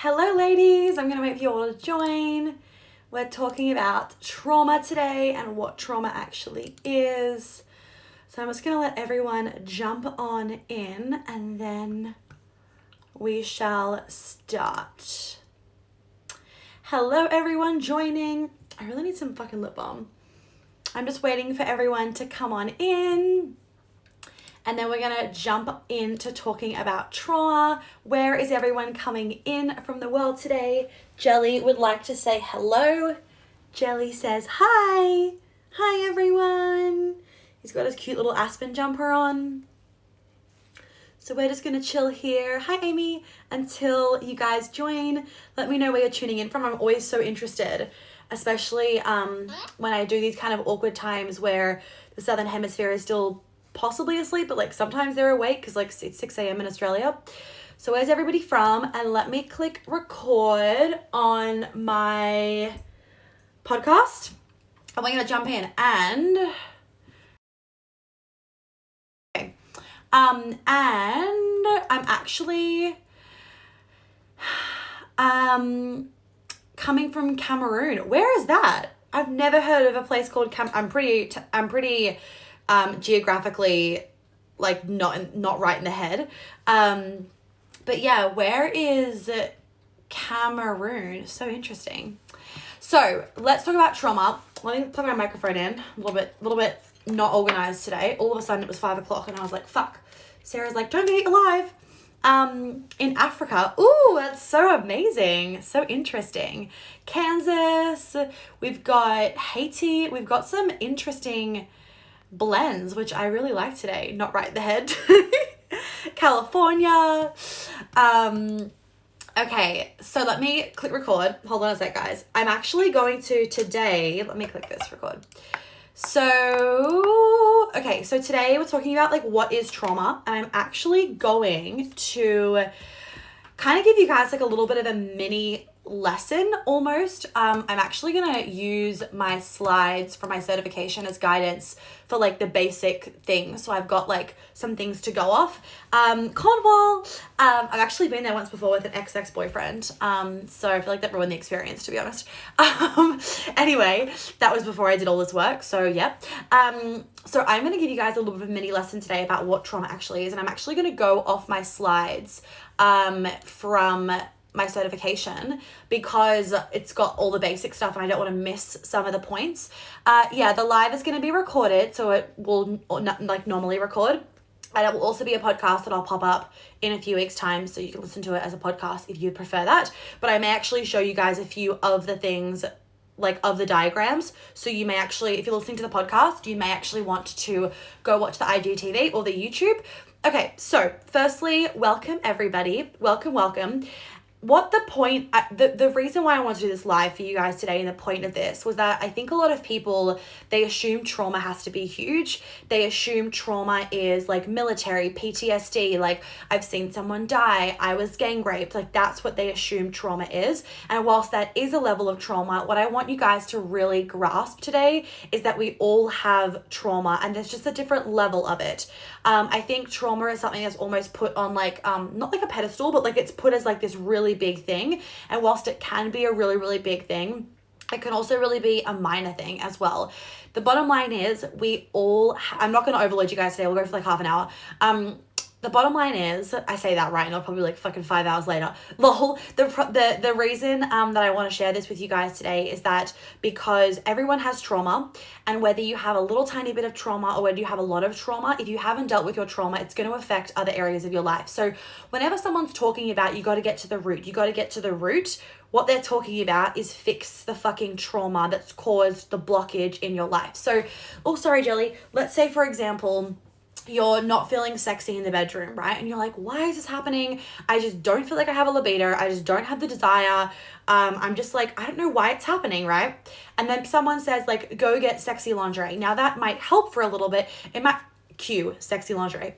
Hello ladies, I'm going to wait for you all to join. We're talking about trauma today and what trauma actually is. So I'm just going to let everyone jump on in and then we shall start. Hello everyone joining. I really need some fucking lip balm. I'm just waiting for everyone to come on in. And then we're going to jump into talking about trauma. Where is everyone coming in from the world today? Jelly would like to say hello. Jelly says hi. Hi, everyone. He's got his cute little Aspen jumper on. So we're just going to chill here. Hi, Amy. Until you guys join, let me know where you're tuning in from. I'm always so interested, especially when I do these kind of awkward times where the Southern Hemisphere is still possibly asleep, but like sometimes they're awake because like it's 6 a.m. in Australia. So where's everybody from? And let me click record on my podcast. And we're going to jump in and okay. And I'm actually coming from Cameroon. Where is that? I've never heard of a place called I'm pretty geographically like not right in the head. But yeah, where is Cameroon? So interesting. So let's talk about trauma. Let me plug my microphone in. A little bit not organized today. All of a sudden it was 5 o'clock and I was like, fuck. Sarah's like, don't forget you're live. In Africa. Ooh, that's so amazing. So interesting. Kansas. We've got Haiti. We've got some interesting blends, which I really like today. Not right in the head. California. Okay, so let me click record. Hold on a sec, guys. I'm actually going to today, let me click this record. So, okay, so today we're talking about like what is trauma, and I'm actually going to kind of give you guys like a little bit of a mini lesson almost. I'm actually going to use my slides for my certification as guidance for like the basic things. So I've got like some things to go off. Cornwall, I've actually been there once before with an ex-boyfriend. So I feel like that ruined the experience, to be honest. Anyway, that was before I did all this work. So yeah. So I'm going to give you guys a little bit of a mini lesson today about what trauma actually is. And I'm actually going to go off my slides from my certification because it's got all the basic stuff and I don't want to miss some of the points. Yeah, the live is going to be recorded, so it will like normally record. And it will also be a podcast that I'll pop up in a few weeks' time, so you can listen to it as a podcast if you prefer that. But I may actually show you guys a few of the things, like of the diagrams. So you may actually, if you're listening to the podcast, you may actually want to go watch the IGTV or the YouTube. Okay, so firstly, welcome everybody. Welcome. What the point, the reason why I want to do this live for you guys today and the point of this was that I think a lot of people, they assume trauma has to be huge. They assume trauma is like military, PTSD, like I've seen someone die, I was gang raped, like that's what they assume trauma is. And whilst that is a level of trauma, what I want you guys to really grasp today is that we all have trauma and there's just a different level of it. I think trauma is something that's almost put on like, not like a pedestal, but like it's put as like this really big thing. And whilst it can be a really, really big thing, it can also really be a minor thing as well. The bottom line is we all, I'm not going to overload you guys today. We'll go for like half an hour. The bottom line is, I say that right, and I'll probably like fucking 5 hours later. The reason that I want to share this with you guys today is that because everyone has trauma, and whether you have a little tiny bit of trauma or whether you have a lot of trauma, if you haven't dealt with your trauma, it's going to affect other areas of your life. So whenever someone's talking about, you got to get to the root, what they're talking about is fix the fucking trauma that's caused the blockage in your life. So, oh, sorry, Jelly. Let's say, for example, you're not feeling sexy in the bedroom, right? And you're like, why is this happening? I just don't feel like I have a libido. I just don't have the desire. I'm just like, I don't know why it's happening, right? And then someone says like, go get sexy lingerie. Now that might help for a little bit. It might cue, sexy lingerie.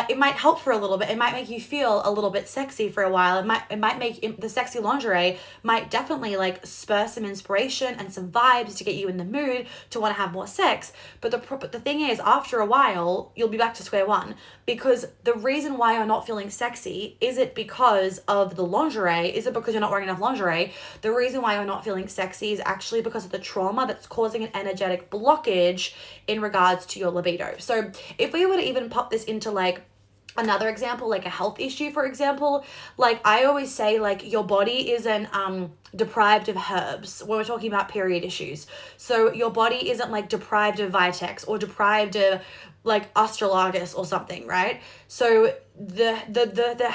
It might help for a little bit. It might make you feel a little bit sexy for a while. It might make the sexy lingerie might definitely like spur some inspiration and some vibes to get you in the mood to want to have more sex. But the thing is, after a while, you'll be back to square one, because the reason why you're not feeling sexy, is it because of the lingerie? Is it because you're not wearing enough lingerie? The reason why you're not feeling sexy is actually because of the trauma that's causing an energetic blockage in regards to your libido. So if we were to even pop this into like another example, like a health issue, for example, like I always say, like your body isn't deprived of herbs when we're talking about period issues. So your body isn't like deprived of Vitex or deprived of like astragalus or something, right? So the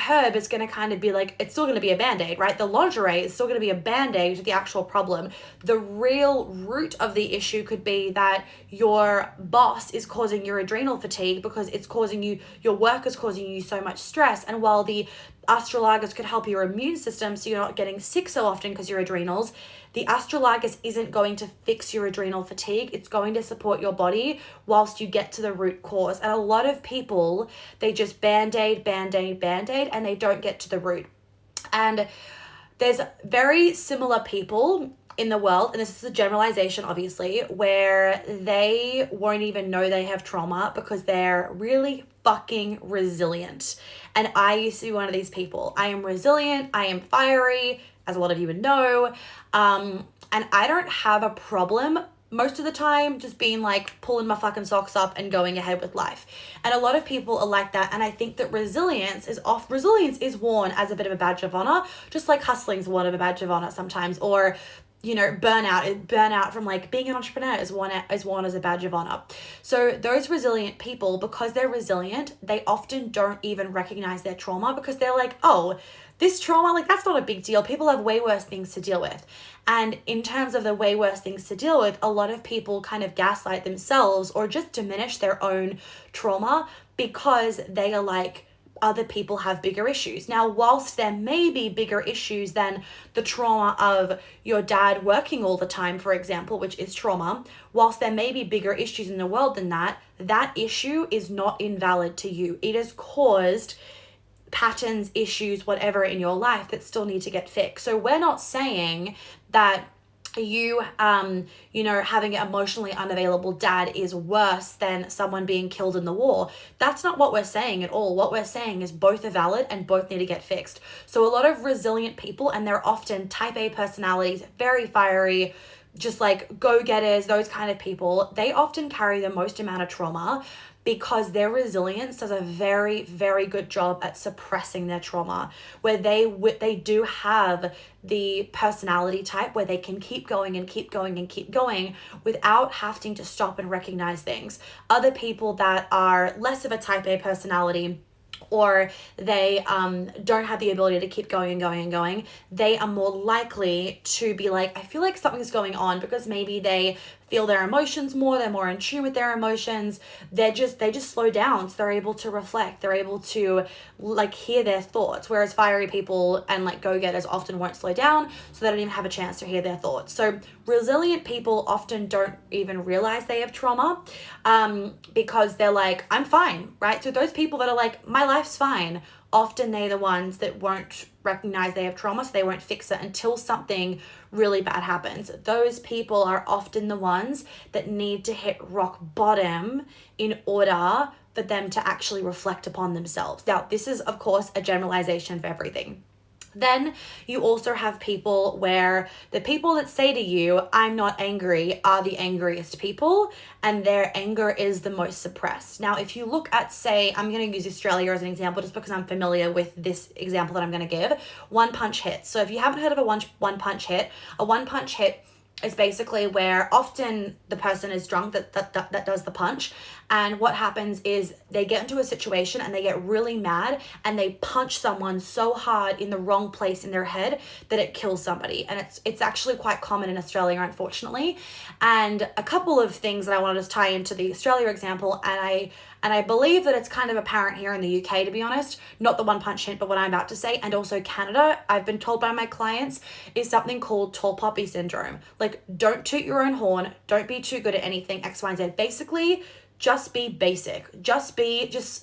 herb is going to kind of be like, it's still going to be a band-aid, right? The lingerie is still going to be a band-aid to the actual problem. The real root of the issue could be that your boss is causing your adrenal fatigue because it's causing you, your work is causing you so much stress. And while the astragalus could help your immune system so you're not getting sick so often because your adrenals, the astragalus isn't going to fix your adrenal fatigue. It's going to support your body whilst you get to the root cause. And a lot of people, they just band-aid, and they don't get to the root. And there's very similar people in the world, and this is a generalization obviously, where they won't even know they have trauma because they're really fucking resilient. And I used to be one of these people. I am resilient, I am fiery, as a lot of you would know, and I don't have a problem most of the time just being like pulling my fucking socks up and going ahead with life. And a lot of people are like that, and I think that resilience is worn as a bit of a badge of honor, just like hustling's worn of a badge of honor sometimes, or you know, burnout from like being an entrepreneur is worn as a badge of honor. So those resilient people, because they're resilient, they often don't even recognize their trauma because they're like, oh, this trauma, like that's not a big deal. People have way worse things to deal with. And in terms of the way worse things to deal with, a lot of people kind of gaslight themselves or just diminish their own trauma because they are like, other people have bigger issues. Now, whilst there may be bigger issues than the trauma of your dad working all the time, for example, which is trauma, whilst there may be bigger issues in the world than that, that issue is not invalid to you. It has caused patterns, issues, whatever in your life that still need to get fixed. So we're not saying that you having an emotionally unavailable dad is worse than someone being killed in the war. That's not what we're saying at all. What we're saying is both are valid and both need to get fixed. So a lot of resilient people, and they're often type A personalities, very fiery, just like go-getters, those kind of people, they often carry the most amount of trauma because their resilience does a very, very good job at suppressing their trauma, where they do have the personality type where they can keep going and keep going and keep going without having to stop and recognize things. Other people that are less of a type A personality, or they don't have the ability to keep going and going and going, they are more likely to be like, I feel like something's going on, because maybe they feel their emotions more, they're more in tune with their emotions, they just slow down, so they're able to reflect, they're able to like hear their thoughts, whereas fiery people and like go-getters often won't slow down, so they don't even have a chance to hear their thoughts. So resilient people often don't even realize they have trauma because they're like, I'm fine, right? So those people that are like, my life's fine, often they're the ones that won't recognize they have trauma, so they won't fix it until something really bad happens. Those people are often the ones that need to hit rock bottom in order for them to actually reflect upon themselves. Now, this is, of course, a generalization for everything. Then you also have people where the people that say to you, I'm not angry, are the angriest people, and their anger is the most suppressed. Now, if you look at, say, I'm going to use Australia as an example just because I'm familiar with this example that I'm going to give, one punch hit. So if you haven't heard of a one punch hit, a one punch hit is basically where often the person is drunk that does the punch, and what happens is they get into a situation and they get really mad and they punch someone so hard in the wrong place in their head that it kills somebody. And it's actually quite common in Australia, unfortunately. And a couple of things that I wanted to tie into the Australia example, and I believe that it's kind of apparent here in the UK, to be honest, not the one punch hit, but what I'm about to say, and also Canada, I've been told by my clients, is something called tall poppy syndrome. Like, don't toot your own horn, don't be too good at anything, X, Y, and Z. Basically, just be basic. Just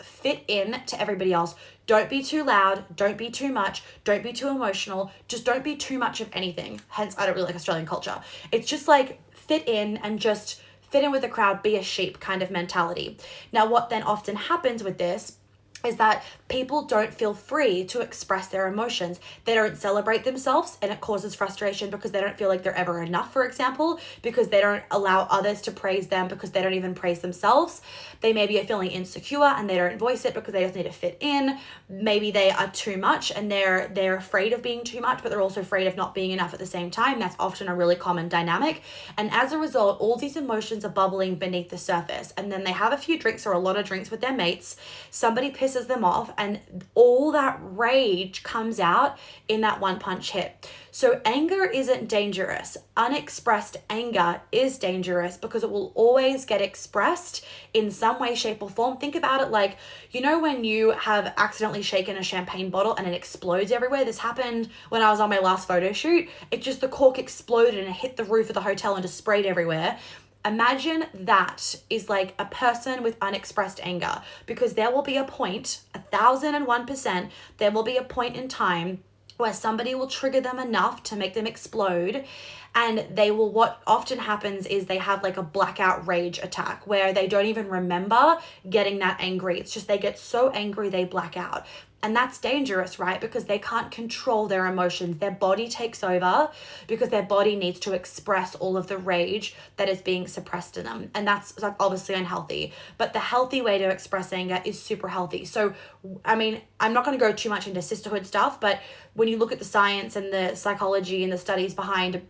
fit in to everybody else. Don't be too loud. Don't be too much. Don't be too emotional. Just don't be too much of anything. Hence, I don't really like Australian culture. It's just like fit in and just fit in with the crowd, be a sheep kind of mentality. Now, what then often happens with this is that people don't feel free to express their emotions. They don't celebrate themselves, and it causes frustration because they don't feel like they're ever enough, for example, because they don't allow others to praise them because they don't even praise themselves. They maybe are feeling insecure and they don't voice it because they just need to fit in. Maybe they are too much and they're afraid of being too much, but they're also afraid of not being enough at the same time. That's often a really common dynamic. And as a result, all these emotions are bubbling beneath the surface. And then they have a few drinks or a lot of drinks with their mates. Somebody pisses them off and all that rage comes out in that one punch hit. So anger isn't dangerous. Unexpressed anger is dangerous because it will always get expressed in some way, shape, or form. Think about it like, you know, when you have accidentally shaken a champagne bottle and it explodes everywhere. This happened when I was on my last photo shoot. The cork exploded and it hit the roof of the hotel and just sprayed everywhere. Imagine that is like a person with unexpressed anger, because there will be a point, 1001%, there will be a point in time where somebody will trigger them enough to make them explode. And what often happens is they have like a blackout rage attack where they don't even remember getting that angry. It's just they get so angry they black out. And that's dangerous, right? Because they can't control their emotions. Their body takes over because their body needs to express all of the rage that is being suppressed in them. And that's like obviously unhealthy. But the healthy way to express anger is super healthy. So, I mean, I'm not going to go too much into sisterhood stuff, but when you look at the science and the psychology and the studies behind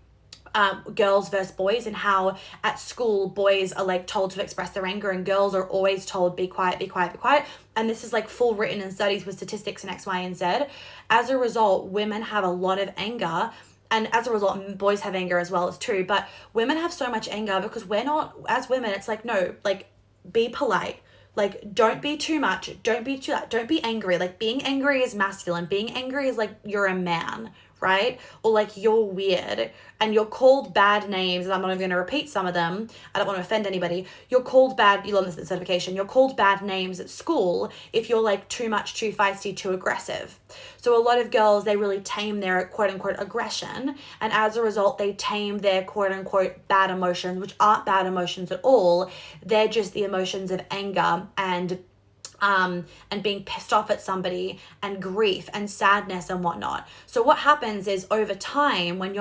girls versus boys, and how at school boys are like told to express their anger and girls are always told be quiet, be quiet, be quiet. And this is like full written in studies with statistics and X, Y, and Z. As a result, women have a lot of anger, and as a result, boys have anger as well as true. But women have so much anger because we're not, as women, it's like, no, like be polite. Like, don't be too much. Don't be too loud. Don't be angry. Like, being angry is masculine. Being angry is like you're a man, right? Or like you're weird and you're called bad names. And I'm not even going to repeat some of them. I don't want to offend anybody. You're called bad. You learn this in certification. You're called bad names at school if you're like too much, too feisty, too aggressive. So a lot of girls, they really tame their quote unquote aggression. And as a result, they tame their quote unquote bad emotions, which aren't bad emotions at all. They're just the emotions of anger and being pissed off at somebody and grief and sadness and whatnot. So what happens is over time, when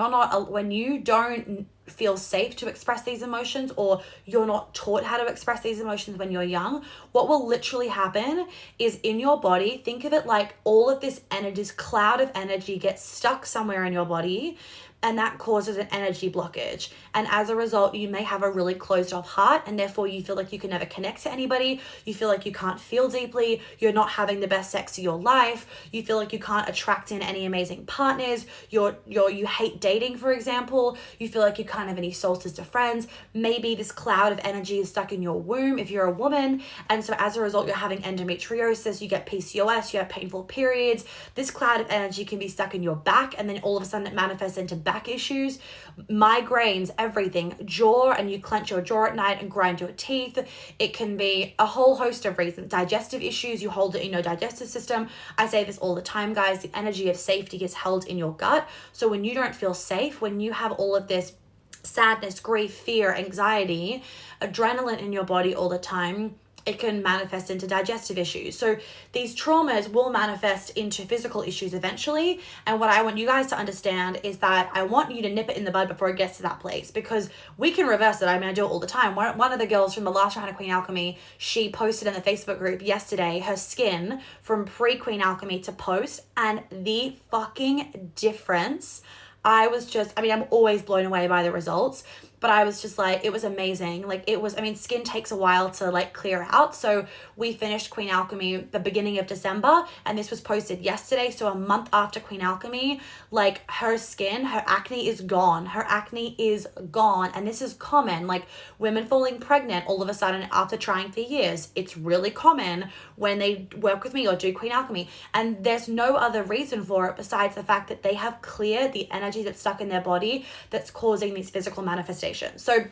you don't feel safe to express these emotions, or you're not taught how to express these emotions when you're young, what will literally happen is in your body, think of it like all of this energy, this cloud of energy gets stuck somewhere in your body, and that causes an energy blockage. And as a result, you may have a really closed off heart, and therefore you feel like you can never connect to anybody. You feel like you can't feel deeply. You're not having the best sex of your life. You feel like you can't attract in any amazing partners. You hate dating, for example. You feel like you can't have any soul sister friends. Maybe this cloud of energy is stuck in your womb if you're a woman. And so as a result, you're having endometriosis, you get PCOS, you have painful periods. This cloud of energy can be stuck in your back, and then all of a sudden it manifests into back issues, migraines, everything, jaw, and you clench your jaw at night and grind your teeth. It can be a whole host of reasons. Digestive issues, you hold it in your digestive system. I say this all the time, guys, the energy of safety is held in your gut. So when you don't feel safe, when you have all of this sadness, grief, fear, anxiety, adrenaline in your body all the time, it can manifest into digestive issues. So these traumas will manifest into physical issues eventually. And what I want you guys to understand is that I want you to nip it in the bud before it gets to that place, because we can reverse it. I mean, I do it all the time. One of the girls from the last round of Queen Alchemy, she posted in the Facebook group yesterday her skin from pre-Queen Alchemy to post, and the fucking difference. I'm always blown away by the results, but I was just like, it was amazing. Like skin takes a while to like clear out. So we finished Queen Alchemy the beginning of December, and this was posted yesterday. So a month after Queen Alchemy, like her skin, her acne is gone. Her acne is gone. And this is common, like women falling pregnant all of a sudden after trying for years. It's really common when they work with me or do Queen Alchemy. And there's no other reason for it besides the fact that they have cleared the energy that's stuck in their body that's causing these physical manifestations. So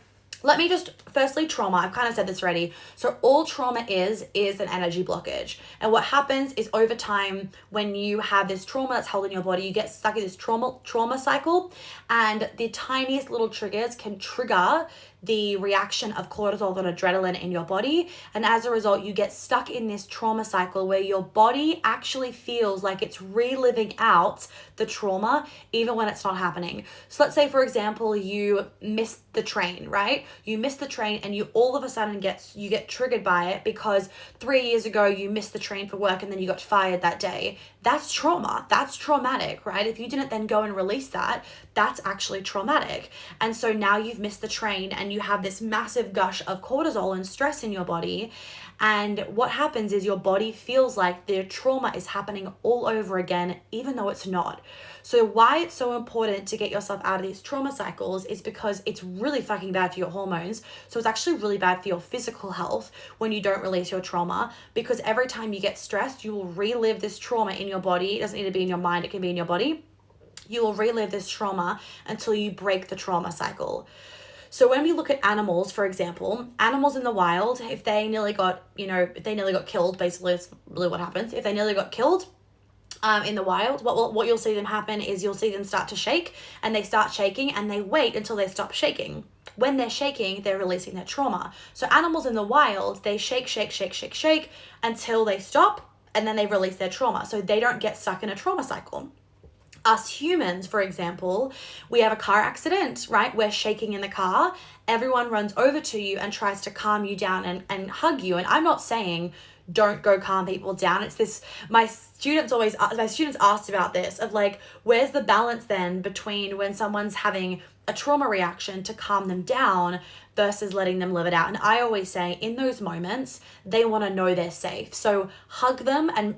let me just, firstly, trauma, I've kind of said this already. So all trauma is an energy blockage. And what happens is over time, when you have this trauma that's held in your body, you get stuck in this trauma cycle, and the tiniest little triggers can trigger the reaction of cortisol and adrenaline in your body. And as a result, you get stuck in this trauma cycle where your body actually feels like it's reliving out the trauma, even when it's not happening. So let's say, for example, you missed the train, right? You missed the train and you all of a sudden get triggered by it because 3 years ago you missed the train for work and then you got fired that day. That's trauma. That's traumatic, right? If you didn't then go and release that, that's actually traumatic. And so now you've missed the train and you have this massive gush of cortisol and stress in your body. And what happens is your body feels like the trauma is happening all over again, even though it's not. So why it's so important to get yourself out of these trauma cycles is because it's really fucking bad for your hormones. So it's actually really bad for your physical health when you don't release your trauma, because every time you get stressed, you will relive this trauma in your body. It doesn't need to be in your mind, it can be in your body. You will relive this trauma until you break the trauma cycle. So when we look at animals, for example, animals in the wild, if they nearly got killed, basically it's really what happens. If they nearly got killed in the wild, what you'll see them happen is you'll see them start to shake, and they start shaking and they wait until they stop shaking. When they're shaking, they're releasing their trauma. So animals in the wild, they shake until they stop, and then they release their trauma. So they don't get stuck in a trauma cycle. Us humans, for example, we have a car accident, right? We're shaking in the car. Everyone runs over to you and tries to calm you down and hug you. And I'm not saying don't go calm people down. It's this, my students asked about this, of like, where's the balance then between when someone's having a trauma reaction to calm them down versus letting them live it out. And I always say in those moments, they want to know they're safe. So hug them and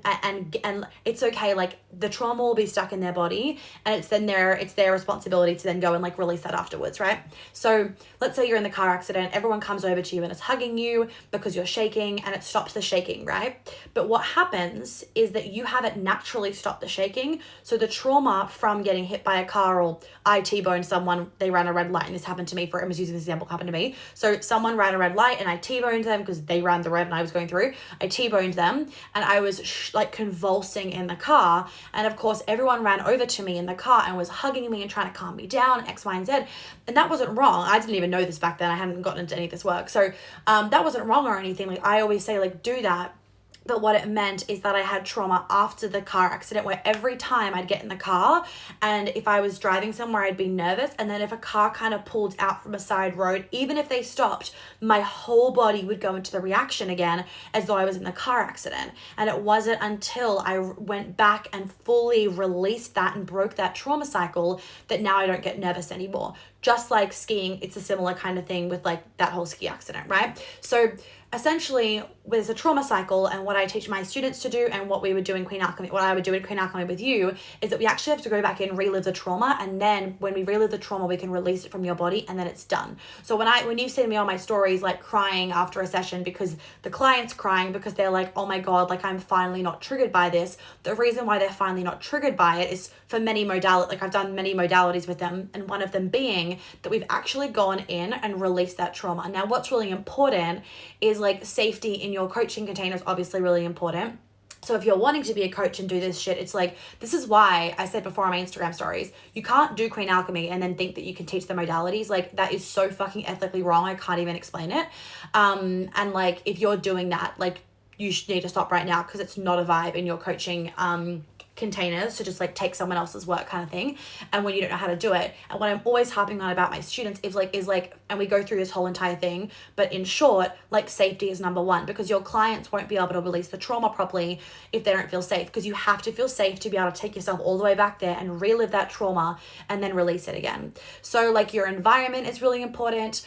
it's okay. Like the trauma will be stuck in their body, and it's their responsibility to then go and like release that afterwards, right? So let's say you're in the car accident, everyone comes over to you and is hugging you because you're shaking, and it stops the shaking, right? But what happens is that you haven't naturally stopped the shaking. So the trauma from getting hit by a car, or I T-boned someone, they ran a red light, and this happened to me, I was using this example, happened to me. So someone ran a red light and I T-boned them because they ran the red and I was going through. I T-boned them and I was like convulsing in the car. And of course, everyone ran over to me in the car and was hugging me and trying to calm me down, X, Y, and Z. And that wasn't wrong. I didn't even know this back then. I hadn't gotten into any of this work. So that wasn't wrong or anything. Like I always say, like, do that. But what it meant is that I had trauma after the car accident, where every time I'd get in the car, and if I was driving somewhere, I'd be nervous. And then if a car kind of pulled out from a side road, even if they stopped, my whole body would go into the reaction again as though I was in the car accident. And it wasn't until I went back and fully released that and broke that trauma cycle that now I don't get nervous anymore. Just like skiing, it's a similar kind of thing with like that whole ski accident, right? So essentially, there's a trauma cycle, and what I teach my students to do, and what we would do in Queen Alchemy, what I would do in Queen Alchemy with you, is that we actually have to go back and relive the trauma, and then when we relive the trauma, we can release it from your body, and then it's done. So when you see me on my stories, like crying after a session because the client's crying because they're like, oh my God, like I'm finally not triggered by this. The reason why they're finally not triggered by it is for many modalities, like I've done many modalities with them, and one of them being that we've actually gone in and released that trauma. Now, what's really important is like safety in your coaching container is obviously really important. So if you're wanting to be a coach and do this shit, it's like, this is why I said before on my Instagram stories, you can't do Queen Alchemy and then think that you can teach the modalities. Like that is so fucking ethically wrong. I can't even explain it. And like, if you're doing that, like you should need to stop right now, because it's not a vibe in your coaching containers to just like take someone else's work kind of thing, and when you don't know how to do it. And what I'm always harping on about my students is like, and we go through this whole entire thing, but in short, like safety is number one, because your clients won't be able to release the trauma properly if they don't feel safe, because you have to feel safe to be able to take yourself all the way back there and relive that trauma and then release it again. So like your environment is really important.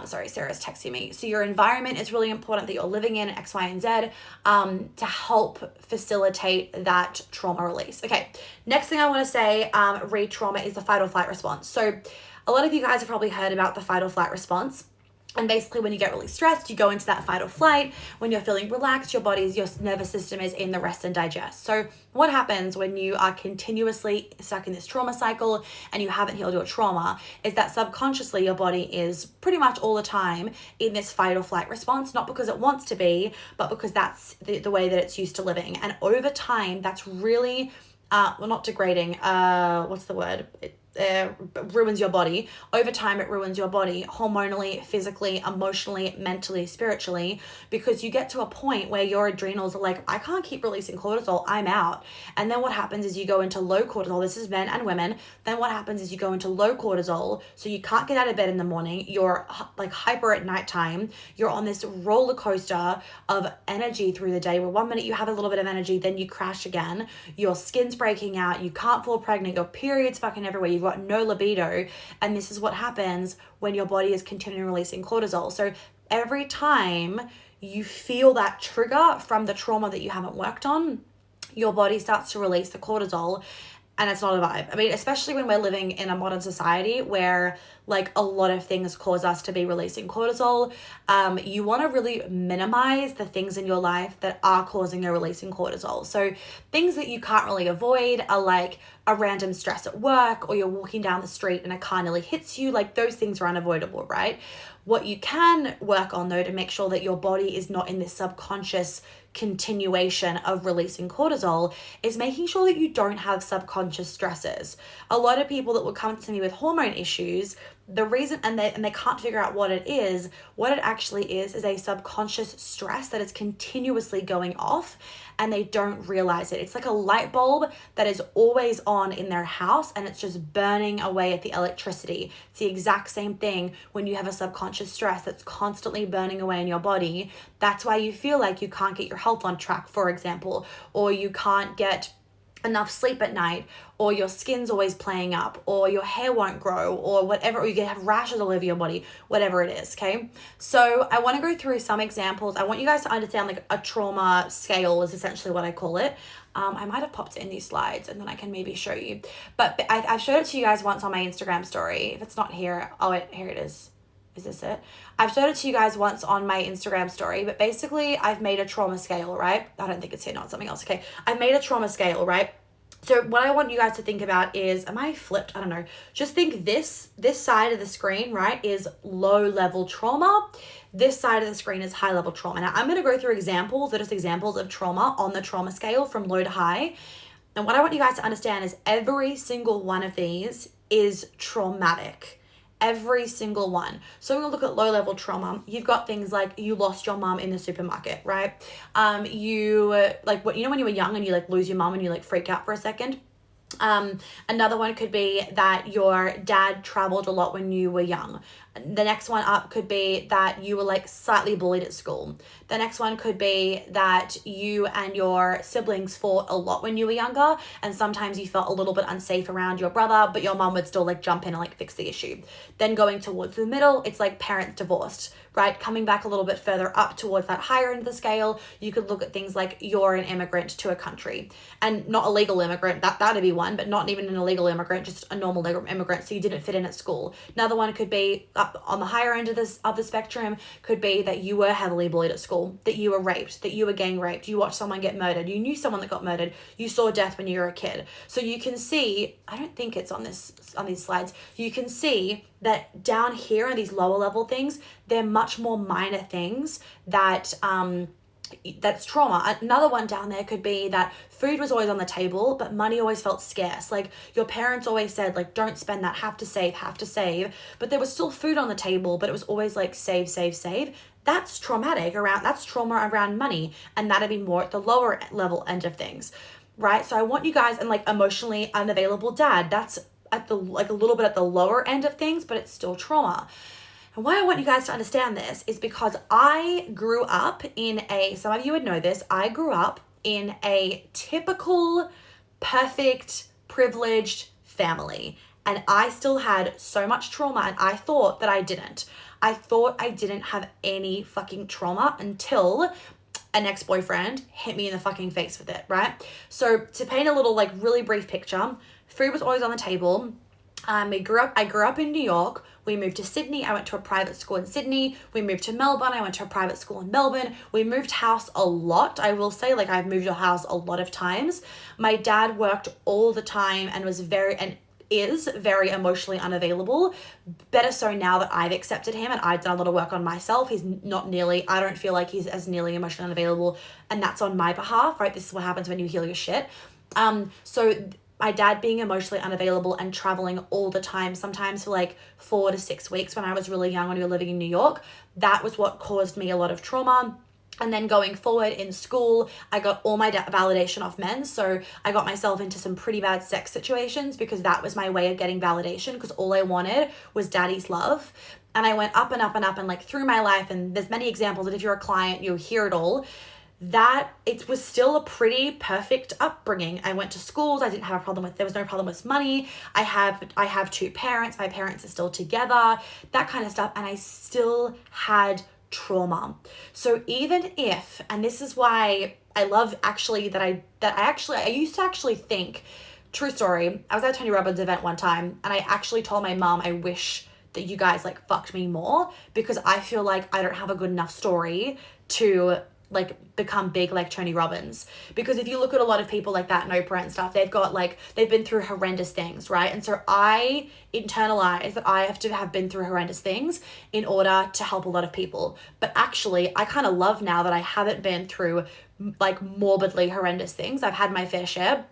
Sorry, Sarah's texting me. So your environment is really important, that you're living in X, Y, and Z, to help facilitate that trauma release. Okay, next thing I want to say, re-trauma, is the fight or flight response. So a lot of you guys have probably heard about the fight or flight response. And basically when you get really stressed, you go into that fight or flight. When you're feeling relaxed, your nervous system is in the rest and digest. So what happens when you are continuously stuck in this trauma cycle and you haven't healed your trauma is that subconsciously your body is pretty much all the time in this fight or flight response, not because it wants to be, but because that's the way that it's used to living. And over time, that's really, not degrading, what's the word? Ruins your body. Over time, it ruins your body hormonally, physically, emotionally, mentally, spiritually, because you get to a point where your adrenals are like, I can't keep releasing cortisol, I'm out. And then what happens is you go into low cortisol. This is men and women. Then what happens is you go into low cortisol, so you can't get out of bed in the morning. You're like hyper at nighttime. You're on this roller coaster of energy through the day where 1 minute you have a little bit of energy, then you crash again. Your skin's breaking out. You can't fall pregnant. Your period's fucking everywhere. You've got no libido. And this is what happens when your body is continually releasing cortisol. So every time you feel that trigger from the trauma that you haven't worked on, your body starts to release the cortisol. And it's not a vibe. I mean, especially when we're living in a modern society where like a lot of things cause us to be releasing cortisol. You want to really minimize the things in your life that are causing you releasing cortisol. So things that you can't really avoid are like a random stress at work, or you're walking down the street and a car nearly hits you. Like those things are unavoidable, right? What you can work on though to make sure that your body is not in this subconscious continuation of releasing cortisol is making sure that you don't have subconscious stresses. A lot of people that will come to me with hormone issues, the reason, and they can't figure out what it actually is a subconscious stress that is continuously going off and they don't realize it. It's like a light bulb that is always on in their house and it's just burning away at the electricity. It's the exact same thing when you have a subconscious stress that's constantly burning away in your body. That's why you feel like you can't get your health on track, for example, or you can't get enough sleep at night, or your skin's always playing up, or your hair won't grow, or whatever, or you have rashes all over your body, whatever it is, okay? So I want to go through some examples. I want you guys to understand like a trauma scale is essentially what I call it. I might have popped it in these slides and then I can maybe show you. But I've showed it to you guys once on my Instagram story. If it's not here, oh wait, here it is. Is this it? I've showed it to you guys once on my Instagram story, but basically I've made a trauma scale, right? I don't think it's here, not something else. Okay. I've made a trauma scale, right? So what I want you guys to think about is, am I flipped? I don't know. Just think this side of the screen, right, is low level trauma. This side of the screen is high level trauma. Now I'm going to go through examples, that is examples of trauma on the trauma scale from low to high. And what I want you guys to understand is every single one of these is traumatic. Every single one. So we're gonna look at low level trauma. You've got things like you lost your mom in the supermarket, right? You like what, you know, when you were young and you like lose your mom and you like freak out for a second. Another one could be that your dad traveled a lot when you were young. The next one up could be that you were like slightly bullied at school. The next one could be that you and your siblings fought a lot when you were younger, and sometimes you felt a little bit unsafe around your brother, but your mom would still like jump in and like fix the issue. Then going towards the middle, it's like parents divorced, right? Coming back a little bit further up towards that higher end of the scale, you could look at things like you're an immigrant to a country, and not a legal immigrant, that'd be one, but not even an illegal immigrant, just a normal immigrant, so you didn't fit in at school. Another one could be up on the higher end of the spectrum, could be that you were heavily bullied at school, that you were raped, that you were gang raped, you watched someone get murdered, you knew someone that got murdered, you saw death when you were a kid. So you can see, I don't think it's on these slides, you can see that down here in these lower level things, they're much more minor things that that's trauma. Another one down there could be that food was always on the table, but money always felt scarce. Like your parents always said, like, don't spend that, have to save. But there was still food on the table, but it was always like save. That's traumatic that's trauma around money. And that'd be more at the lower level end of things, right? So I want you guys, and like emotionally unavailable dad, that's at the, like a little bit at the lower end of things, but it's still trauma. And why I want you guys to understand this is because I grew up in some of you would know this, I grew up in a typical, perfect, privileged family. And I still had so much trauma, and I thought that I didn't. I thought I didn't have any fucking trauma until an ex-boyfriend hit me in the fucking face with it, right? So to paint a little really brief picture, food was always on the table. I grew up in New York We moved to Sydney. I went to a private school in Sydney. We moved to Melbourne. I went to a private school in Melbourne. We moved house a lot. I will say, like, I've moved a house a lot of times. My dad worked all the time and is very emotionally unavailable. Better so now that I've accepted him and I've done a lot of work on myself. I don't feel like he's as nearly emotionally unavailable, and that's on my behalf, right? This is what happens when you heal your shit. So my dad being emotionally unavailable and traveling all the time, sometimes for like 4 to 6 weeks when I was really young, when we were living in New York, that was what caused me a lot of trauma. And then going forward in school, I got all my validation off men. So I got myself into some pretty bad sex situations because that was my way of getting validation, because all I wanted was daddy's love. And I went up and up and up and like through my life. And there's many examples that if you're a client, you'll hear it all. That it was still a pretty perfect upbringing. I went to schools. There was no problem with money. I have 2 parents. My parents are still together, that kind of stuff. And I still had trauma. So even if, and this is why I love actually I used to actually think, true story, I was at a Tony Robbins event one time and I actually told my mom, I wish that you guys like fucked me more, because I feel like I don't have a good enough story to like become big like Tony Robbins. Because if you look at a lot of people like that and Oprah and stuff, they've been through horrendous things, right? And so I internalize that I have to have been through horrendous things in order to help a lot of people. But actually, I kind of love now that I haven't been through like morbidly horrendous things. I've had my fair share.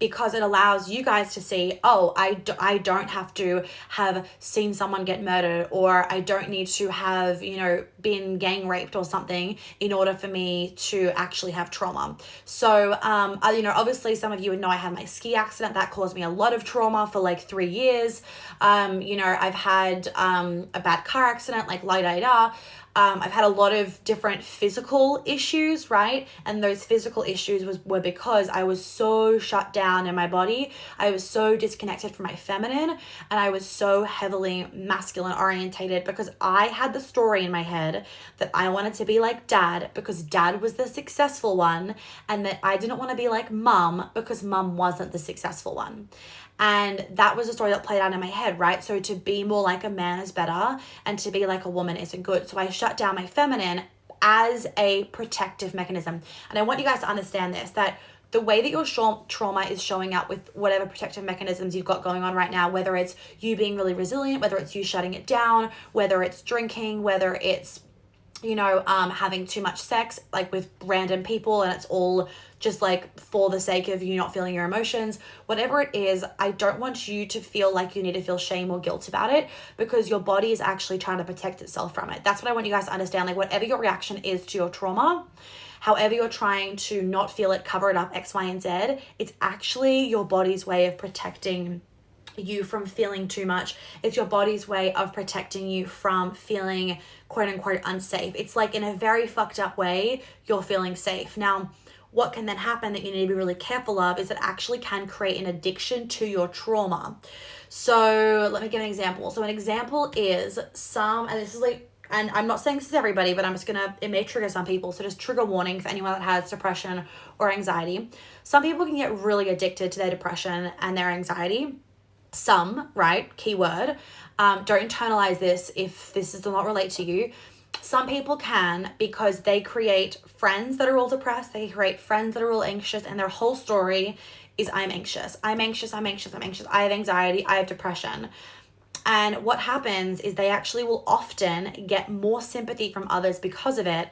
Because it allows you guys to see, oh, I don't have to have seen someone get murdered, or I don't need to have, been gang raped or something in order for me to actually have trauma. So, obviously some of you would know I had my ski accident that caused me a lot of trauma for like 3 years. I've had a bad car accident, like la-da-da. I've had a lot of different physical issues, right? And those physical issues were because I was so shut down in my body. I was so disconnected from my feminine, and I was so heavily masculine orientated because I had the story in my head that I wanted to be like dad because dad was the successful one, and that I didn't want to be like mum because mum wasn't the successful one. And that was a story that played out in my head, right? So to be more like a man is better, and to be like a woman isn't good. So I shut down my feminine as a protective mechanism. And I want you guys to understand this, that the way that your trauma is showing up with whatever protective mechanisms you've got going on right now, whether it's you being really resilient, whether it's you shutting it down, whether it's drinking, whether it's having too much sex, like with random people, and it's all just like for the sake of you not feeling your emotions, whatever it is, I don't want you to feel like you need to feel shame or guilt about it, because your body is actually trying to protect itself from it. That's what I want you guys to understand. Like, whatever your reaction is to your trauma, however you're trying to not feel it, cover it up, X, Y, and Z, it's actually your body's way of protecting you from feeling too much. It's your body's way of protecting you from feeling quote unquote unsafe. It's like, in a very fucked up way, you're feeling safe. Now, what can then happen that you need to be really careful of is it actually can create an addiction to your trauma. So let me give an example. So an example is and I'm not saying this is everybody, but it may trigger some people. So just trigger warning for anyone that has depression or anxiety. Some people can get really addicted to their depression and their anxiety. Some, right? Keyword. Don't internalize this if this does not relate to you. Some people can, because they create friends that are all depressed. They create friends that are all anxious, and their whole story is I'm anxious. I'm anxious. I'm anxious. I'm anxious. I have anxiety. I have depression. And what happens is they actually will often get more sympathy from others because of it.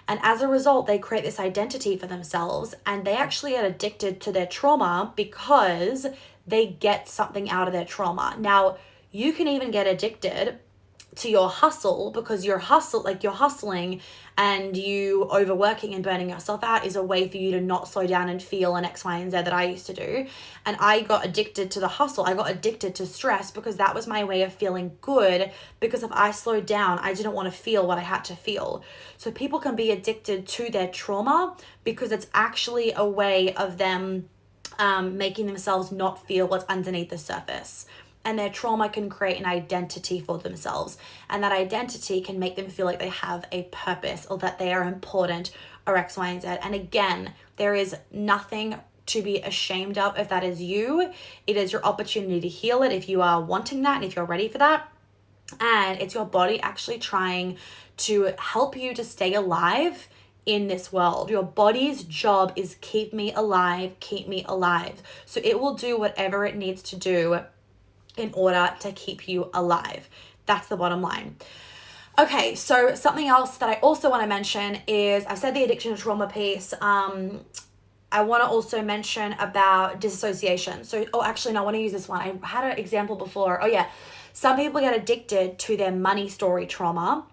And as a result, they create this identity for themselves, and they actually get addicted to their trauma because they get something out of their trauma. Now, you can even get addicted to your hustle because you're hustling and you overworking and burning yourself out is a way for you to not slow down and feel an X, Y, and Z that I used to do. And I got addicted to the hustle. I got addicted to stress because that was my way of feeling good, because if I slowed down, I didn't want to feel what I had to feel. So people can be addicted to their trauma because it's actually a way of them making themselves not feel what's underneath the surface. And their trauma can create an identity for themselves. And that identity can make them feel like they have a purpose or that they are important or X, Y, and Z. And again, there is nothing to be ashamed of if that is you. It is your opportunity to heal it if you are wanting that and if you're ready for that. And it's your body actually trying to help you to stay alive in this world. Your body's job is keep me alive, keep me alive. So it will do whatever it needs to do in order to keep you alive. That's the bottom line. Okay, so something else that I also want to mention is, I've said the addiction to trauma piece. I want to also mention about disassociation. So, actually, no, I want to use this one. I had an example before. Oh, yeah. Some people get addicted to their money story trauma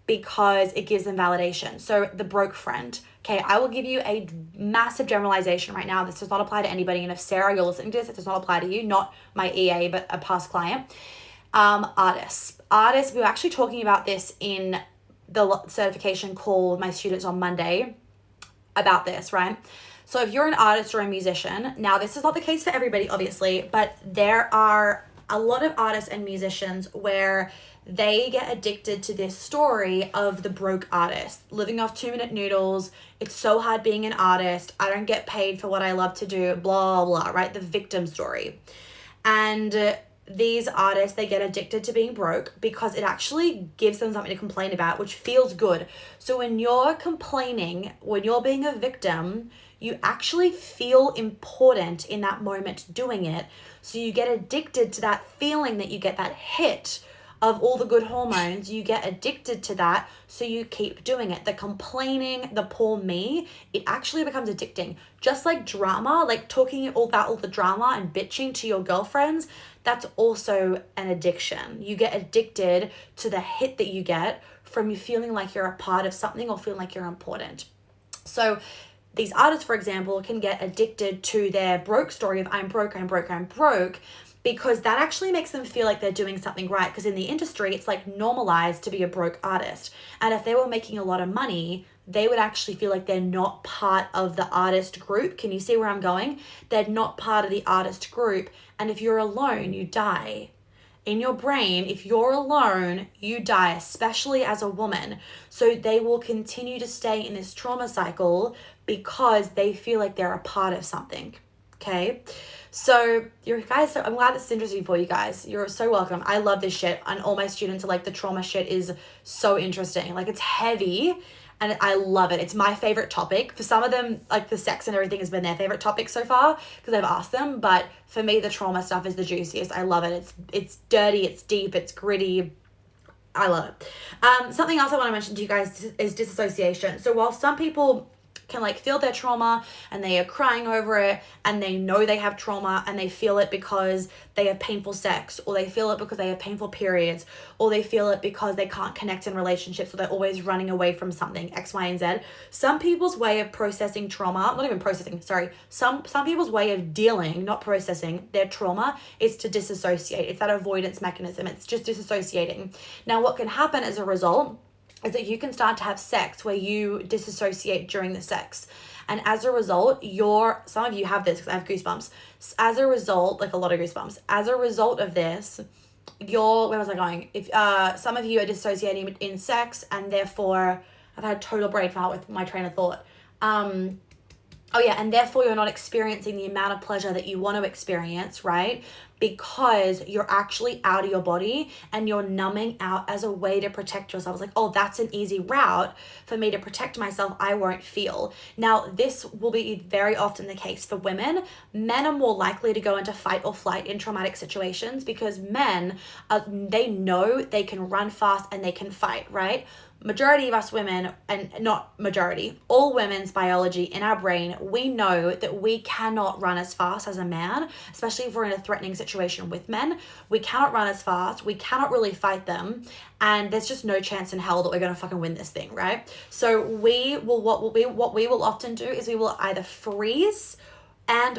because it gives them validation. So, the broke friend. Okay, I will give you a massive generalization right now. This does not apply to anybody. And if Sarah, you're listening to this, it does not apply to you, not my EA, but a past client. Artists, we were actually talking about this in the certification call with my students on Monday about this, right? So if you're an artist or a musician, now this is not the case for everybody, obviously, but there are a lot of artists and musicians where they get addicted to this story of the broke artist, living off 2-minute noodles. It's so hard being an artist. I don't get paid for what I love to do, blah, blah, right? The victim story. And these artists, they get addicted to being broke because it actually gives them something to complain about, which feels good. So when you're complaining, when you're being a victim, you actually feel important in that moment doing it. So you get addicted to that feeling that you get, that hit of all the good hormones. You get addicted to that, so you keep doing it. The complaining, the poor me, it actually becomes addicting. Just like drama, like talking about all the drama and bitching to your girlfriends, that's also an addiction. You get addicted to the hit that you get from you feeling like you're a part of something or feeling like you're important. So these artists, for example, can get addicted to their broke story of I'm broke, because that actually makes them feel like they're doing something right. Because in the industry, it's like normalized to be a broke artist. And if they were making a lot of money, they would actually feel like they're not part of the artist group. Can you see where I'm going? They're not part of the artist group. And if you're alone, you die. In your brain, if you're alone, you die, especially as a woman. So they will continue to stay in this trauma cycle because they feel like they're a part of something. Okay? So you guys, I'm glad this is interesting for you guys. You're so welcome. I love this shit. And all my students are like, the trauma shit is so interesting. Like, it's heavy and I love it. It's my favorite topic. For some of them, like the sex and everything has been their favorite topic so far because I've asked them. But for me, the trauma stuff is the juiciest. I love it. It's dirty, it's deep, it's gritty. I love it. Something else I want to mention to you guys is disassociation. So while some people can like feel their trauma and they are crying over it and they know they have trauma and they feel it because they have painful sex, or they feel it because they have painful periods, or they feel it because they can't connect in relationships, or they're always running away from something, X, Y, and Z. Some people's way of processing trauma, not even processing, sorry, some people's way of dealing, not processing their trauma, is to disassociate. It's that avoidance mechanism. It's just disassociating. Now, what can happen as a result is that you can start to have sex where you disassociate during the sex. And as a result, some of you have this because I have goosebumps. As a result, like a lot of goosebumps, as a result of this, where was I going? If some of you are dissociating in sex, and therefore, I've had total brain fart with my train of thought. And therefore you're not experiencing the amount of pleasure that you want to experience, right? Because you're actually out of your body and you're numbing out as a way to protect yourself. It's like, oh, that's an easy route for me to protect myself. I won't feel. Now, this will be very often the case for women. Men are more likely to go into fight or flight in traumatic situations because men, they know they can run fast and they can fight, right? Majority of us women, and not majority, all women's biology in our brain, we know that we cannot run as fast as a man, especially if we're in a threatening situation with men. We cannot run as fast. We cannot really fight them. And there's just no chance in hell that we're going to fucking win this thing, right? So what we will often do is we will either freeze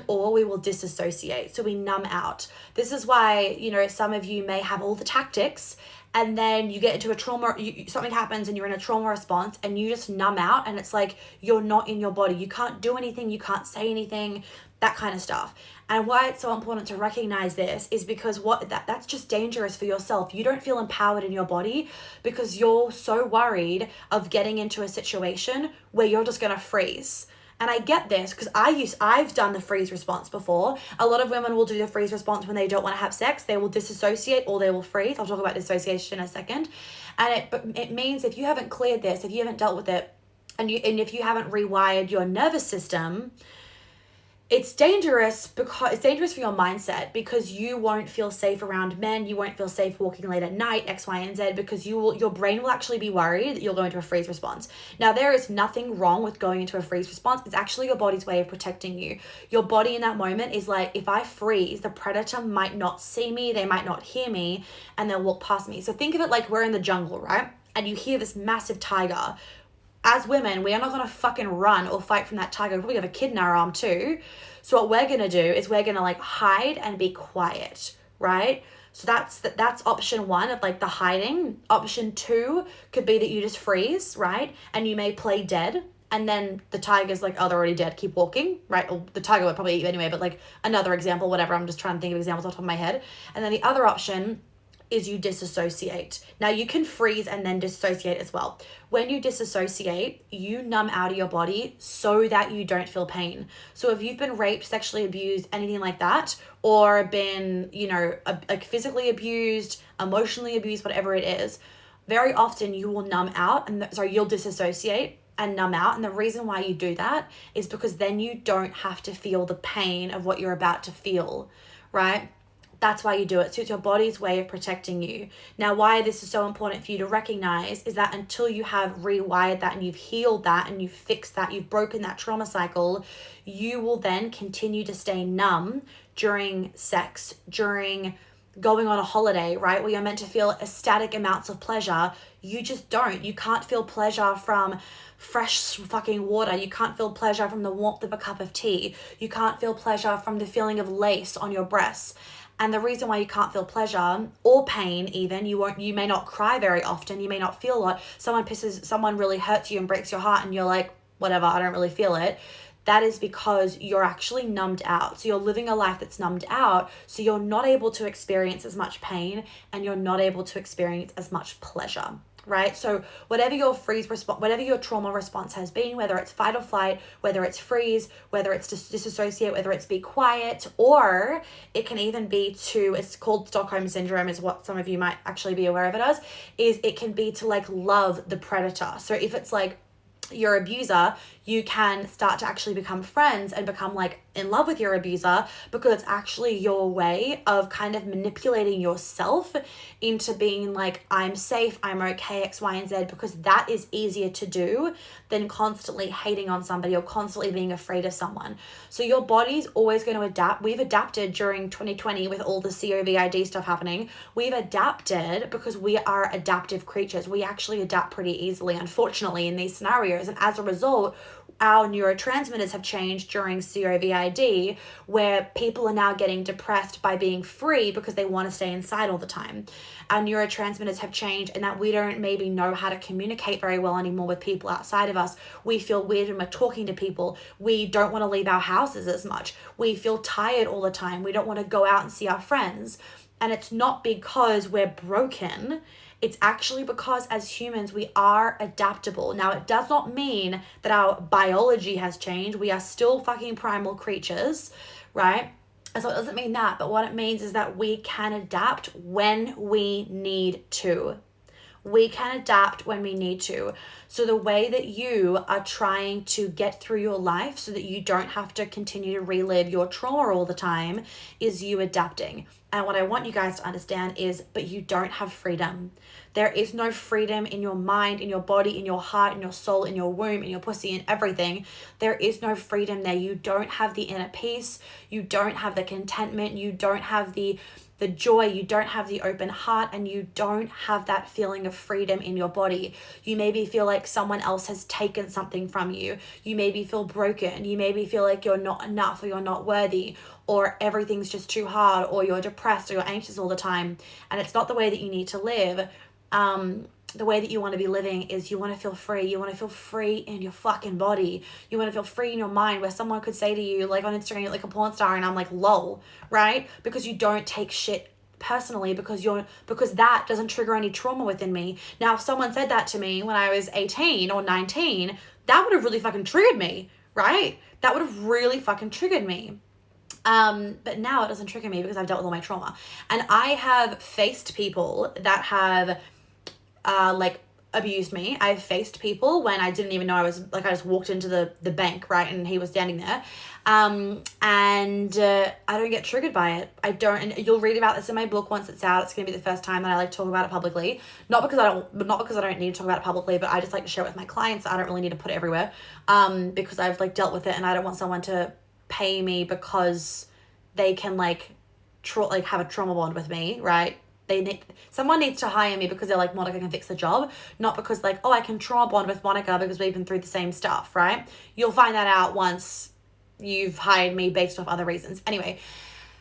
or we will disassociate. So we numb out. This is why, some of you may have all the tactics, and then you get into a trauma, something happens and you're in a trauma response and you just numb out, and it's like you're not in your body. You can't do anything. You can't say anything, that kind of stuff. And why it's so important to recognize this is because that's just dangerous for yourself. You don't feel empowered in your body because you're so worried of getting into a situation where you're just going to freeze. And I get this because I've done the freeze response before. A lot of women will do the freeze response when they don't want to have sex. They will disassociate or they will freeze. I'll talk about dissociation in a second. And it means if you haven't cleared this, if you haven't dealt with it, and if you haven't rewired your nervous system, it's dangerous because it's dangerous for your mindset, because you won't feel safe around men. You won't feel safe walking late at night, X, Y, and Z, because your brain will actually be worried that you'll go into a freeze response. Now, there is nothing wrong with going into a freeze response. It's actually your body's way of protecting you. Your body in that moment is like, if I freeze, the predator might not see me, they might not hear me, and they'll walk past me. So think of it like we're in the jungle, right? And you hear this massive tiger. As women, we are not going to fucking run or fight from that tiger. We probably have a kid in our arm too. So what we're going to do is we're going to like hide and be quiet, right? So that's option one of like the hiding. Option two could be that you just freeze, right? And you may play dead. And then the tiger's like, oh, they're already dead. Keep walking, right? Or the tiger would probably eat you anyway, but like another example, whatever. I'm just trying to think of examples off the top of my head. And then the other option is you disassociate. Now you can freeze and then dissociate as well. When you disassociate, you numb out of your body so that you don't feel pain. So if you've been raped, sexually abused, anything like that, or been, like physically abused, emotionally abused, whatever it is, very often you will numb out you'll disassociate and numb out. And the reason why you do that is because then you don't have to feel the pain of what you're about to feel, right? That's why you do it. So it's your body's way of protecting you. Now, why this is so important for you to recognize is that until you have rewired that and you've healed that and you've fixed that, you've broken that trauma cycle, you will then continue to stay numb during sex, during going on a holiday, right? Where you're meant to feel ecstatic amounts of pleasure. You just don't. You can't feel pleasure from fresh fucking water. You can't feel pleasure from the warmth of a cup of tea. You can't feel pleasure from the feeling of lace on your breasts. And the reason why you can't feel pleasure or pain even, you may not cry very often, you may not feel a lot. Someone really hurts you and breaks your heart and you're like, whatever, I don't really feel it. That is because you're actually numbed out. So you're living a life that's numbed out. So you're not able to experience as much pain and you're not able to experience as much pleasure, right? So whatever your whatever your trauma response has been, whether it's fight or flight, whether it's freeze, whether it's disassociate, whether it's be quiet, or it can even be it's called Stockholm Syndrome is what some of you might actually be aware of it as, is it can be to like love the predator. So if it's like your abuser, you can start to actually become friends and become like in love with your abuser, because it's actually your way of kind of manipulating yourself into being like, I'm safe, I'm okay, X, Y, and Z, because that is easier to do than constantly hating on somebody or constantly being afraid of someone. So your body's always going to adapt. We've adapted during 2020 with all the COVID stuff happening. We've adapted because we are adaptive creatures. We actually adapt pretty easily, unfortunately, in these scenarios. And as a result, our neurotransmitters have changed during COVID, where people are now getting depressed by being free because they want to stay inside all the time. Our neurotransmitters have changed and that we don't maybe know how to communicate very well anymore with people outside of us. We feel weird when we're talking to people. We don't want to leave our houses as much. We feel tired all the time. We don't want to go out and see our friends. And it's not because we're broken. It's actually because as humans, we are adaptable. Now, it does not mean that our biology has changed. We are still fucking primal creatures, right? And so it doesn't mean that, but what it means is that we can adapt when we need to. We can adapt when we need to. So the way that you are trying to get through your life so that you don't have to continue to relive your trauma all the time is you adapting. And what I want you guys to understand is, but you don't have freedom. There is no freedom in your mind, in your body, in your heart, in your soul, in your womb, in your pussy, in everything. There is no freedom there. You don't have the inner peace. You don't have the contentment. You don't have the joy, you don't have the open heart, and you don't have that feeling of freedom in your body. You maybe feel like someone else has taken something from you. You maybe feel broken. You maybe feel like you're not enough, or you're not worthy, or everything's just too hard, or you're depressed, or you're anxious all the time. And it's not the way that you need to live. The way that you want to be living is you want to feel free. You want to feel free in your fucking body. You want to feel free in your mind, where someone could say to you, like on Instagram, you're like a porn star, and I'm like, lol, right? Because you don't take shit personally, because that doesn't trigger any trauma within me. Now, if someone said that to me when I was 18 or 19, that would have really fucking triggered me, right? That would have really fucking triggered me. But now it doesn't trigger me because I've dealt with all my trauma. And I have faced people that have like abused me. I've faced people when I didn't even know I was, like, I just walked into the bank, right, and he was standing there. I don't get triggered by it. I don't, and you'll read about this in my book once it's out. It's gonna be the first time that I like talk about it publicly. Not because I don't need to talk about it publicly, but I just like to share it with my clients. I don't really need to put it everywhere. Because I've like dealt with it, and I don't want someone to pay me because they can like have a trauma bond with me, right? Someone needs to hire me because they're like, Monica can fix the job, not because like, oh, I can trauma bond with Monica because we've been through the same stuff, right? You'll find that out once you've hired me based off other reasons. Anyway,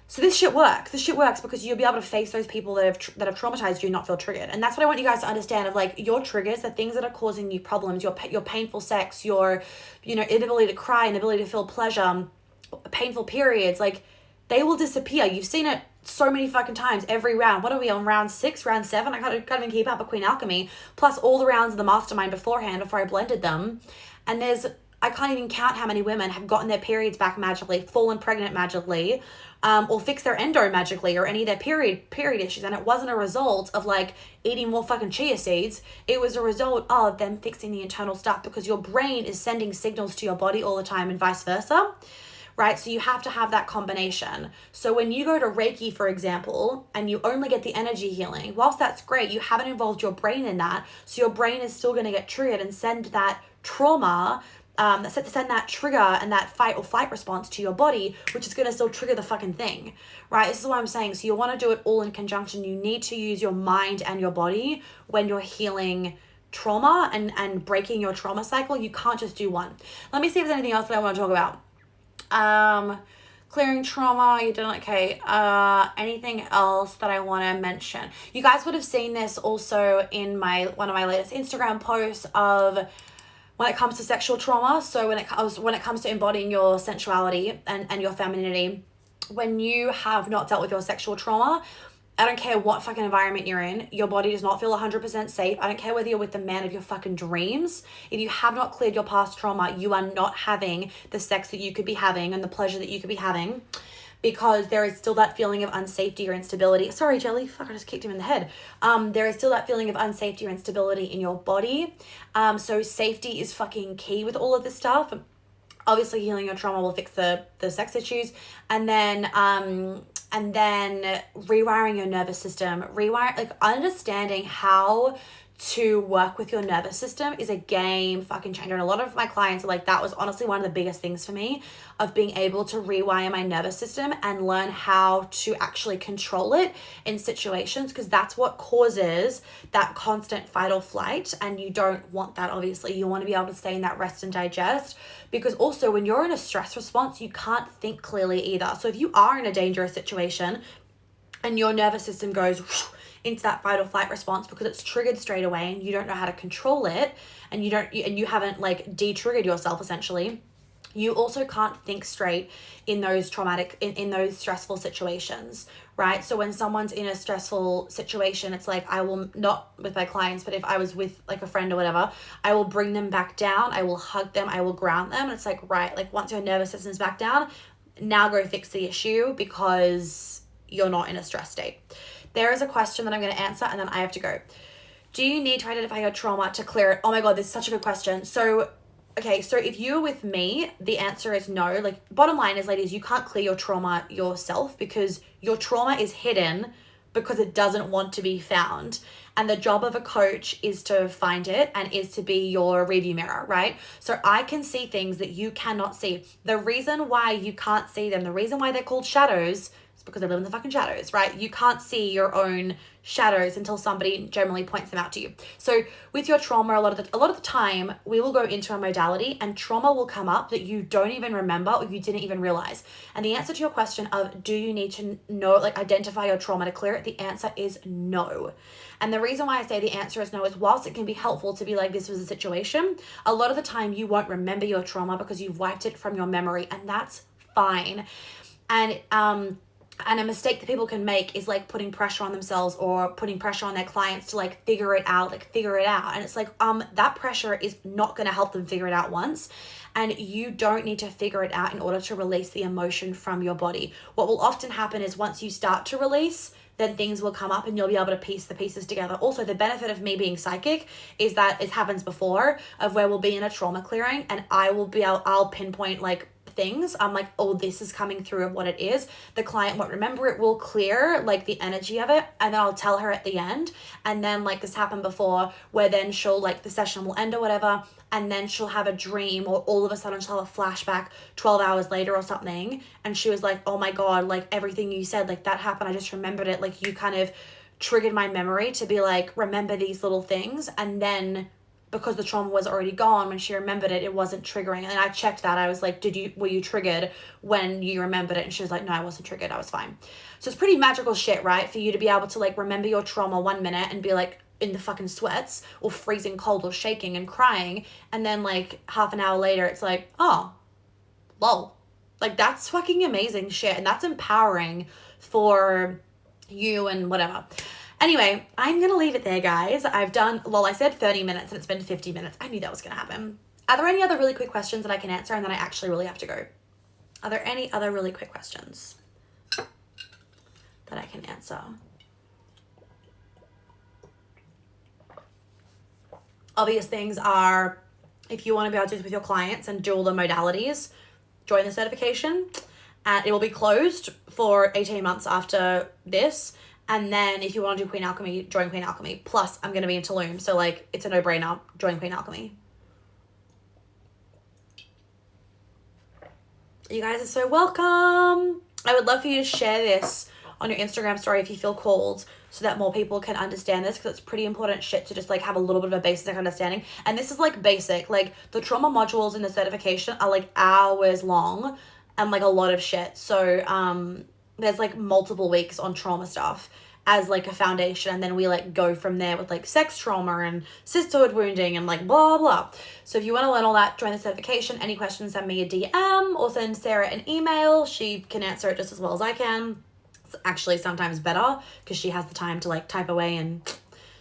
so this shit works. This shit works because you'll be able to face those people that have traumatized you and not feel triggered. And that's what I want you guys to understand, of like, your triggers, the things that are causing you problems, your painful sex, your, inability to cry, inability to feel pleasure, painful periods, like, they will disappear. You've seen it so many fucking times every round. What are we on, round 6, round 7? I can't even keep up with Queen Alchemy, plus all the rounds of the mastermind beforehand before I blended them. And I can't even count how many women have gotten their periods back magically, fallen pregnant magically, or fixed their endo magically, or any of their period issues. And it wasn't a result of like eating more fucking chia seeds. It was a result of them fixing the internal stuff, because your brain is sending signals to your body all the time and vice versa. Right? So you have to have that combination. So when you go to Reiki, for example, and you only get the energy healing, whilst that's great, you haven't involved your brain in that. So your brain is still going to get triggered and send that trauma, send that trigger and that fight or flight response to your body, which is going to still trigger the fucking thing, right? This is what I'm saying. So you want to do it all in conjunction. You need to use your mind and your body when you're healing trauma and breaking your trauma cycle. You can't just do one. Let me see if there's anything else that I want to talk about. Clearing trauma, you didn't, okay. Anything else that I want to mention? You guys would have seen this also in one of my latest Instagram posts of when it comes to sexual trauma. So when it comes to embodying your sensuality and your femininity, when you have not dealt with your sexual trauma, I don't care what fucking environment you're in, your body does not feel 100% safe. I don't care whether you're with the man of your fucking dreams. If you have not cleared your past trauma, you are not having the sex that you could be having and the pleasure that you could be having, because there is still that feeling of unsafety or instability. Sorry, Jelly. Fuck, I just kicked him in the head. There is still that feeling of unsafety or instability in your body. So safety is fucking key with all of this stuff. Obviously, healing your trauma will fix the sex issues. And then rewiring your nervous system, understanding how to work with your nervous system is a game fucking changer. And a lot of my clients are like, that was honestly one of the biggest things for me, of being able to rewire my nervous system and learn how to actually control it in situations, because that's what causes that constant fight or flight. And you don't want that, obviously. You want to be able to stay in that rest and digest, because also when you're in a stress response, you can't think clearly either. So if you are in a dangerous situation and your nervous system goes into that fight or flight response because it's triggered straight away and you don't know how to control it, and you haven't like de-triggered yourself, essentially, you also can't think straight in those in those stressful situations, right? So when someone's in a stressful situation, it's like, I will, not with my clients, but if I was with like a friend or whatever, I will bring them back down, I will hug them, I will ground them. And it's like, right, like once your nervous system's back down, now go fix the issue, because you're not in a stress state. There is a question that I'm going to answer and then I have to go. Do you need to identify your trauma to clear it? Oh my God, this is such a good question. So, okay, so if you're with me, the answer is no. Like, bottom line is, ladies, you can't clear your trauma yourself, because your trauma is hidden because it doesn't want to be found. And the job of a coach is to find it and is to be your review mirror, right? So I can see things that you cannot see. The reason why you can't see them, the reason why they're called shadows, because they live in the fucking shadows, right? You can't see your own shadows until somebody generally points them out to you. So with your trauma, a lot of the time, we will go into a modality and trauma will come up that you don't even remember or you didn't even realize. And the answer to your question of, do you need to know, like, identify your trauma to clear it? The answer is no. And the reason why I say the answer is no is, whilst it can be helpful to be like, this was a situation, a lot of the time you won't remember your trauma because you've wiped it from your memory, and that's fine. And And a mistake that people can make is like putting pressure on themselves or putting pressure on their clients to like figure it out. And it's like, that pressure is not going to help them figure it out once. And you don't need to figure it out in order to release the emotion from your body. What will often happen is once you start to release, then things will come up and you'll be able to piece the pieces together. Also, the benefit of me being psychic is that it happens before, of where we'll be in a trauma clearing and I'll pinpoint like things. I'm like, oh, this is coming through of what it is. The client won't remember it, will clear like the energy of it, and then I'll tell her at the end. And then like this happened before where then she'll like the session will end or whatever, and then she'll have a dream, or all of a sudden she'll have a flashback 12 hours later or something, and she was like, oh my god, like everything you said, like that happened, I just remembered it, like you kind of triggered my memory to be like, remember these little things. And then because the trauma was already gone, when she remembered it, it wasn't triggering. And I checked that. I was like, were you triggered when you remembered it? And she was like, no, I wasn't triggered. I was fine. So it's pretty magical shit, right? For you to be able to like remember your trauma 1 minute and be like in the fucking sweats or freezing cold or shaking and crying. And then like half an hour later, it's like, oh, lol. Like that's fucking amazing shit. And that's empowering for you and whatever. Anyway, I'm going to leave it there, guys. I said 30 minutes and it's been 50 minutes. I knew that was going to happen. Are there any other really quick questions that I can answer and then I actually really have to go? Are there any other really quick questions that I can answer? Obvious things are, if you want to be able to do this with your clients and do all the modalities, join the certification. And it will be closed for 18 months after this. And then if you want to do Queen Alchemy, join Queen Alchemy. Plus, I'm going to be in Tulum. So, like, it's a no-brainer. Join Queen Alchemy. You guys are so welcome. I would love for you to share this on your Instagram story if you feel called, so that more people can understand this, because it's pretty important shit to just, like, have a little bit of a basic understanding. And this is, like, basic. Like, the trauma modules in the certification are, like, hours long and, like, a lot of shit. So, there's like multiple weeks on trauma stuff as like a foundation, and then we like go from there with like sex trauma and sisterhood wounding and like blah blah. So if you want to learn all that, join the certification. Any questions, send me a DM or send Sarah an email. She can answer it just as well as I can. It's actually sometimes better because she has the time to like type away, and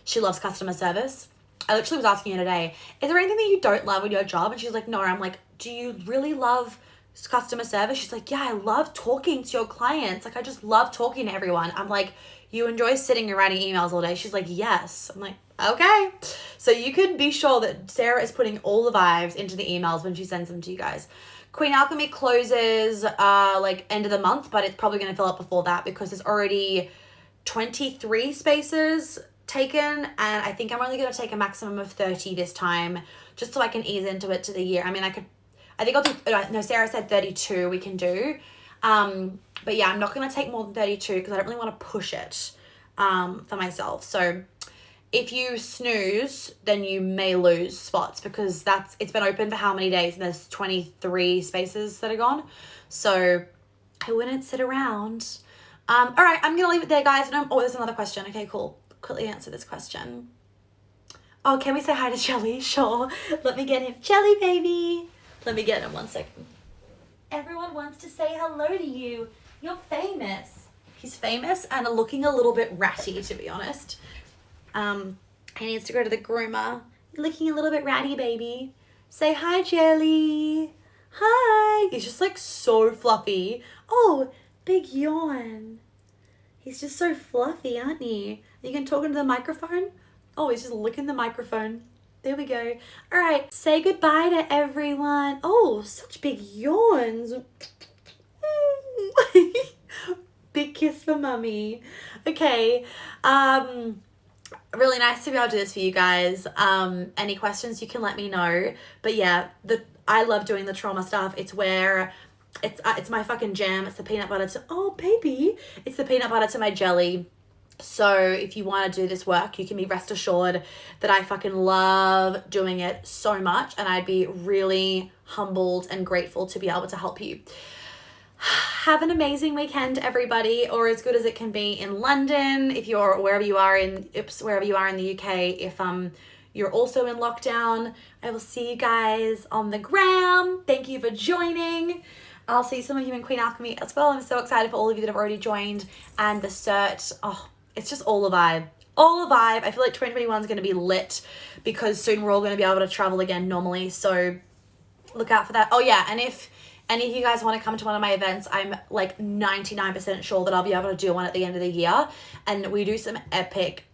she loves customer service. I literally was asking her today, is there anything that you don't love in your job? And she's like, no. I'm like, do you really love customer service? She's like, yeah, I love talking to your clients. Like, I just love talking to everyone. I'm like, you enjoy sitting and writing emails all day? She's like, yes. I'm like, okay. So you can be sure that Sarah is putting all the vibes into the emails when she sends them to you guys. Queen Alchemy closes like end of the month, but it's probably going to fill up before that because there's already 23 spaces taken, and I think I'm only going to take a maximum of 30 this time, just so I can ease into it to the year. I mean, I think I'll do, no, Sarah said 32 we can do. But yeah, I'm not going to take more than 32 because I don't really want to push it for myself. So if you snooze, then you may lose spots because it's been open for how many days, and there's 23 spaces that are gone. So I wouldn't sit around. All right, I'm going to leave it there, guys. Oh, there's another question. Okay, cool. Quickly answer this question. Oh, can we say hi to Shelly? Sure. Let me get him. Shelly, baby. Let me get him 1 second. Everyone wants to say hello to you. You're famous. He's famous and looking a little bit ratty, to be honest. He needs to go to the groomer. You're looking a little bit ratty, baby. Say hi, Jelly. Hi. He's just like so fluffy. Oh, big yawn. He's just so fluffy, aren't you? You can talk into the microphone. Oh, he's just licking the microphone. There we go. All right, say goodbye to everyone. Oh, such big yawns. Big kiss for mummy. Okay. Really nice to be able to do this for you guys. Any questions, you can let me know. But yeah, I love doing the trauma stuff. It's where it's my fucking jam. It's the peanut butter to, oh baby, it's the peanut butter to my jelly. So if you want to do this work, you can be rest assured that I fucking love doing it so much, and I'd be really humbled and grateful to be able to help you. Have an amazing weekend, everybody, or as good as it can be in London, if you're wherever you are in the UK. If you're also in lockdown, I will see you guys on the gram. Thank you for joining. I'll see some of you in Queen Alchemy as well. I'm so excited for all of you that have already joined. And the cert, oh, it's just all a vibe. All a vibe. I feel like 2021 is going to be lit because soon we're all going to be able to travel again normally. So look out for that. Oh yeah, and if any of you guys want to come to one of my events, I'm like 99% sure that I'll be able to do one at the end of the year. And we do some epic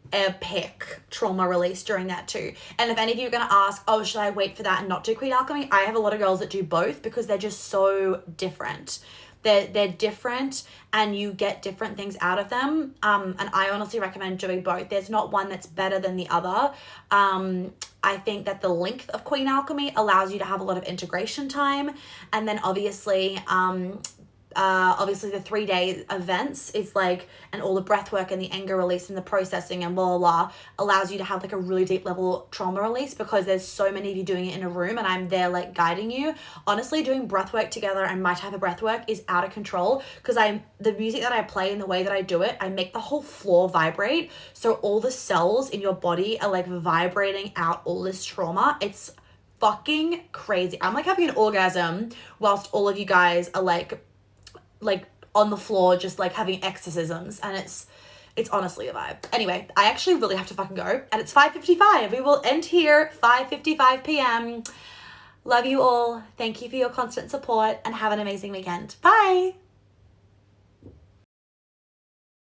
trauma release during that too. And if any of you are going to ask, oh, should I wait for that and not do Queen Alchemy? I have a lot of girls that do both because they're just so different. They're different and you get different things out of them. And I honestly recommend doing both. There's not one that's better than the other. I think that the length of Queen Alchemy allows you to have a lot of integration time. And then obviously the 3-day events is like, and all the breath work and the anger release and the processing and blah, blah, blah, allows you to have like a really deep level trauma release because there's so many of you doing it in a room and I'm there like guiding you. Honestly, doing breath work together and my type of breath work is out of control because the music that I play and the way that I do it, I make the whole floor vibrate. So all the cells in your body are like vibrating out all this trauma. It's fucking crazy. I'm like having an orgasm whilst all of you guys are like on the floor just like having exorcisms, and it's honestly a vibe. Anyway, I actually really have to fucking go, and it's 5:55. We will end here 5:55 p.m. Love you all. Thank you for your constant support and have an amazing weekend. Bye.